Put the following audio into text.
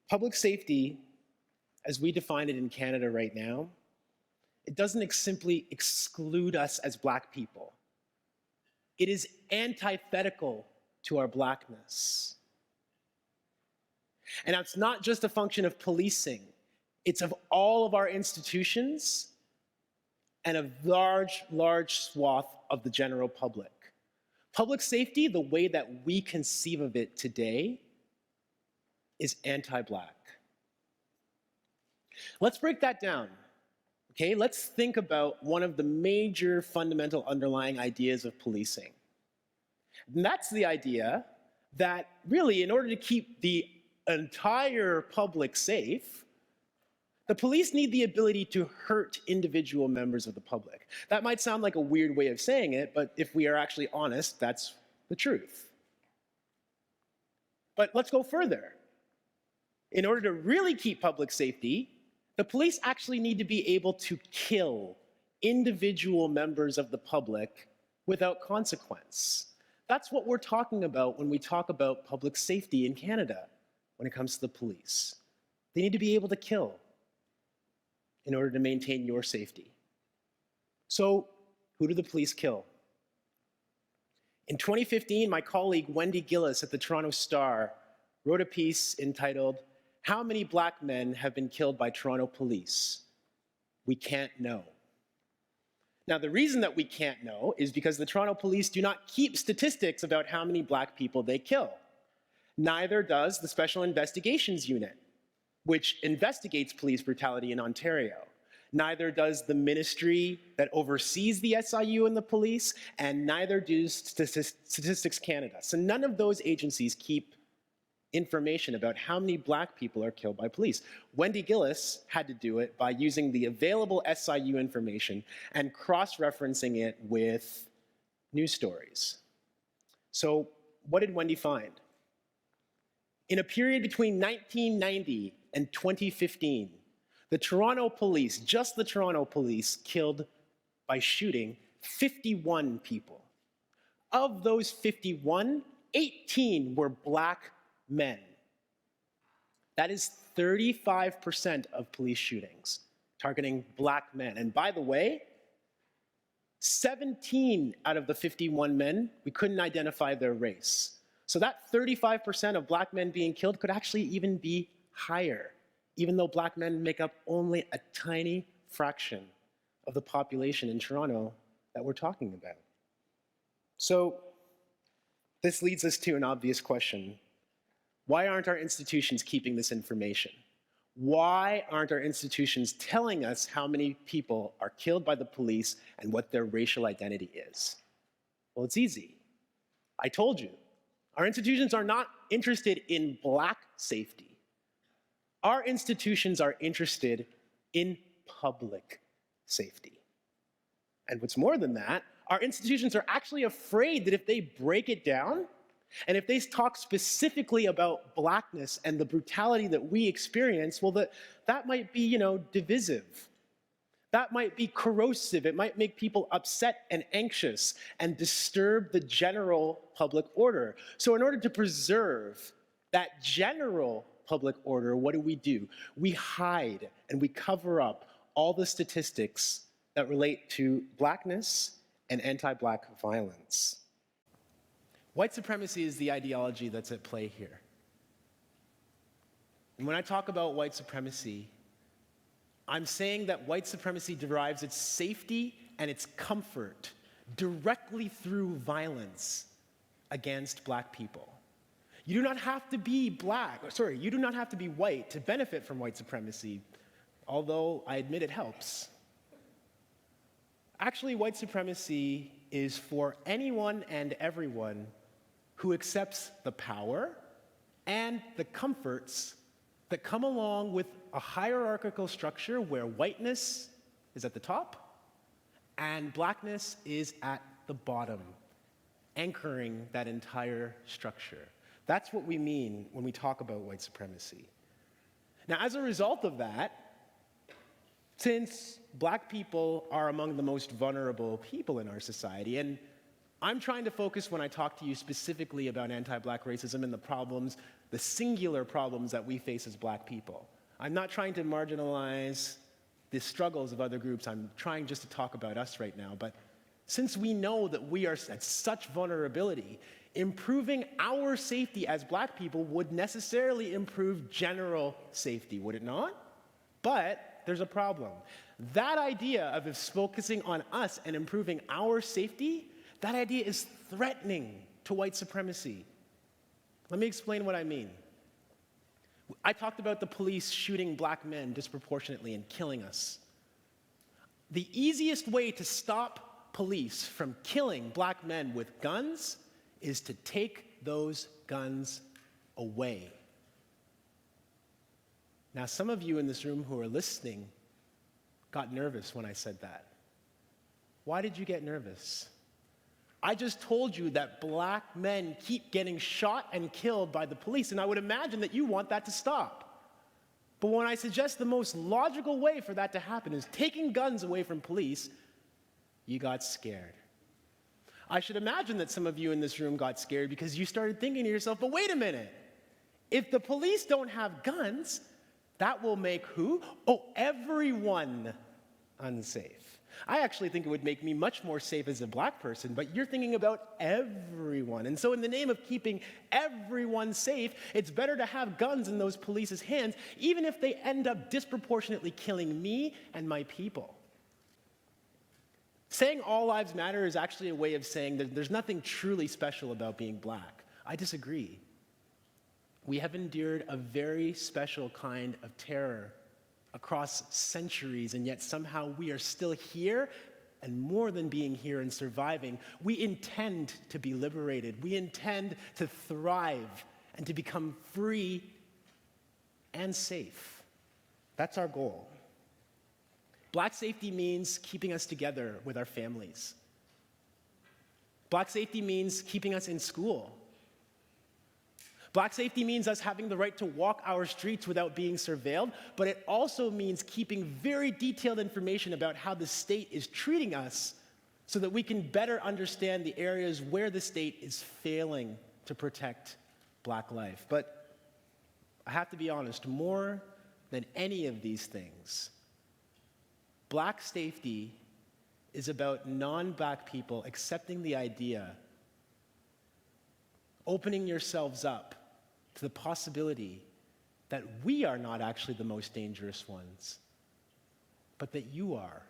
Public safety, as we define it in Canada right now, it doesn't simply exclude us as Black people. It is antithetical to our Blackness. And it's not just a function of policing, it's of all of our institutions and a large, large swath of the general public. Public safety, the way that we conceive of it today, is anti-Black. Let's break that down. Okay, let's think about one of the major fundamental underlying ideas of policing. And that's the idea that really, in order to keep the entire public safe, the police need the ability to hurt individual members of the public. That might sound like a weird way of saying it, but if we are actually honest, that's the truth. But let's go further. In order to really keep public safety, the police actually need to be able to kill individual members of the public without consequence. That's what we're talking about when we talk about public safety in Canada when it comes to the police. They need to be able to kill in order to maintain your safety. So, who do the police kill? In 2015, my colleague Wendy Gillis at the Toronto Star wrote a piece entitled, "How many Black men have been killed by Toronto police? We can't know." Now, the reason that we can't know is because the Toronto police do not keep statistics about how many Black people they kill. Neither does the Special Investigations Unit, which investigates police brutality in Ontario. Neither does the ministry that oversees the SIU and the police, and neither do Statistics Canada. So none of those agencies keep information about how many Black people are killed by police. Wendy Gillis had to do it by using the available SIU information and cross-referencing it with news stories. So what did Wendy find? In a period between 1990 and 2015, the Toronto police, just the Toronto police, killed by shooting 51 people. Of those 51, 18 were Black men. That is 35% of police shootings targeting Black men. And by the way, 17 out of the 51 men, we couldn't identify their race. So that 35% of Black men being killed could actually even be higher, even though Black men make up only a tiny fraction of the population in Toronto that we're talking about. So this leads us to an obvious question. Why aren't our institutions keeping this information? Why aren't our institutions telling us how many people are killed by the police and what their racial identity is? Well, it's easy. I told you. Our institutions are not interested in Black safety. Our institutions are interested in public safety. And what's more than that, our institutions are actually afraid that if they break it down, and if they talk specifically about Blackness and the brutality that we experience, well, that might be, divisive. That might be corrosive. It might make people upset and anxious and disturb the general public order. So in order to preserve that general public order, what do? We hide and we cover up all the statistics that relate to Blackness and anti-Black violence. White supremacy is the ideology that's at play here. And when I talk about white supremacy, I'm saying that white supremacy derives its safety and its comfort directly through violence against Black people. You do not have to be you do not have to be white to benefit from white supremacy, although I admit it helps. Actually, white supremacy is for anyone and everyone who accepts the power and the comforts that come along with a hierarchical structure where whiteness is at the top and Blackness is at the bottom, anchoring that entire structure. That's what we mean when we talk about white supremacy. Now, as a result of that, since Black people are among the most vulnerable people in our society, and I'm trying to focus when I talk to you specifically about anti-black racism and the problems, the singular problems that we face as black people. I'm not trying to marginalize the struggles of other groups. I'm trying just to talk about us right now. But since we know that we are at such vulnerability, improving our safety as black people would necessarily improve general safety, would it not? But there's a problem. That idea of focusing on us and improving our safety, that idea is threatening to white supremacy. Let me explain what I mean. I talked about the police shooting black men disproportionately and killing us. The easiest way to stop police from killing black men with guns is to take those guns away. Now, some of you in this room who are listening got nervous when I said that. Why did you get nervous? I just told you that black men keep getting shot and killed by the police, and I would imagine that you want that to stop. But when I suggest the most logical way for that to happen is taking guns away from police, you got scared. I should imagine that some of you in this room got scared because you started thinking to yourself, but wait a minute. If the police don't have guns, that will make who? Oh, everyone unsafe. I actually think it would make me much more safe as a black person, but you're thinking about everyone. And so in the name of keeping everyone safe, it's better to have guns in those police's hands, even if they end up disproportionately killing me and my people. Saying all lives matter is actually a way of saying that there's nothing truly special about being black. I disagree. We have endured a very special kind of terror across centuries, and yet somehow we are still here, and more than being here and surviving, we intend to be liberated. We intend to thrive and to become free and safe. That's our goal. Black safety means keeping us together with our families. Black safety means keeping us in school. Black safety means us having the right to walk our streets without being surveilled, but it also means keeping very detailed information about how the state is treating us so that we can better understand the areas where the state is failing to protect black life. But I have to be honest, more than any of these things, black safety is about non-black people accepting the idea, opening yourselves up to the possibility that we are not actually the most dangerous ones, but that you are.